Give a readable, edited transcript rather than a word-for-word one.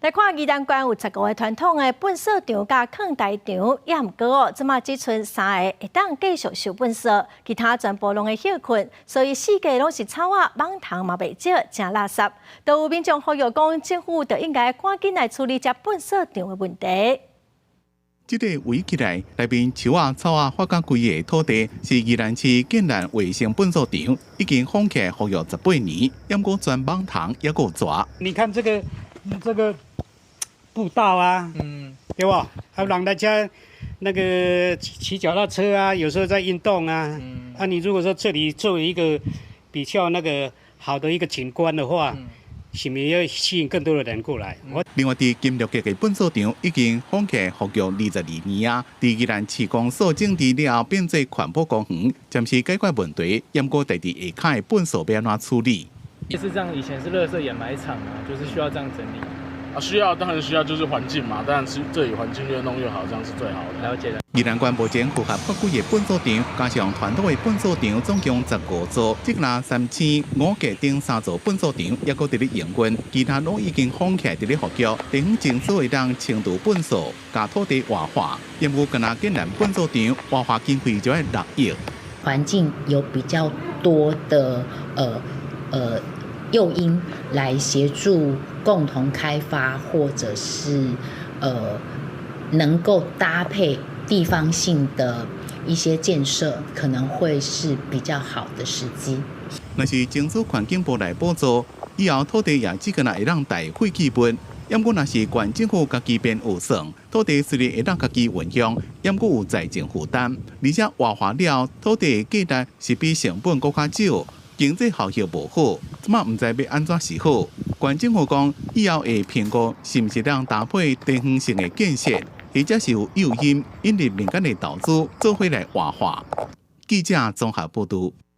来看宜兰县有15个传统的粪扫场甲坑台场，也毋过哦，即马只剩3个会当继续收粪扫，其他全部拢会休困，所以四界拢是草啊、网虫嘛袂少，真垃圾。都有民众呼吁讲，政府就应该赶紧来处理这粪扫场的问题。这个围起来，内面树啊、草啊发甲规个土地，是宜兰市建南卫生粪扫场，已经封起来服务18年，不过全网虫也够抓。你看这个步道啊，对吧？还有让大家那个骑脚踏车啊，有时候在运动啊，你如果说这里作为一个比较那个好的一个景观的话，是不是要吸引更多的人过来？另外，伫金鹿街嘅粪扫场已经封起来服务22年啊，伫宜兰市公所整治了后，变做环保公园，暂时解决问题，不过第二下骹嘅粪扫要安怎处理？就是这样，以前是垃圾掩埋场啊，就是需要这样整理。需要，当然需要，就是环境嘛。当然是这里环境越弄越好，这样是最好的。了解了。宜兰县目前符合各几个粪扫场，加上传统的粪扫场，总共15座，即拿3500个顶3座粪扫场，也搁伫咧营运，其他拢已经封起来伫咧服务。地方政府会当轻度粪扫，加土地活化，因为跟那建南粪扫场活化经费就要6亿。环境有比较多的诱因来协助共同开发，或者是能够搭配地方性的一些建设，可能会是比较好的时机。若是政府环境部来补助，以后土地也只可能会让贷废弃物。要过若是县政府家己编预算，土地虽然会当家己运用，要过有财政负担，而且活化了土地的价值是比成本更较少。经济效益无好，即马唔知要安怎是好。县政府讲，以后会评估是毋是让搭配地方性的建设，或者是有诱因引入民间的投资做回来活化。记者综合报道。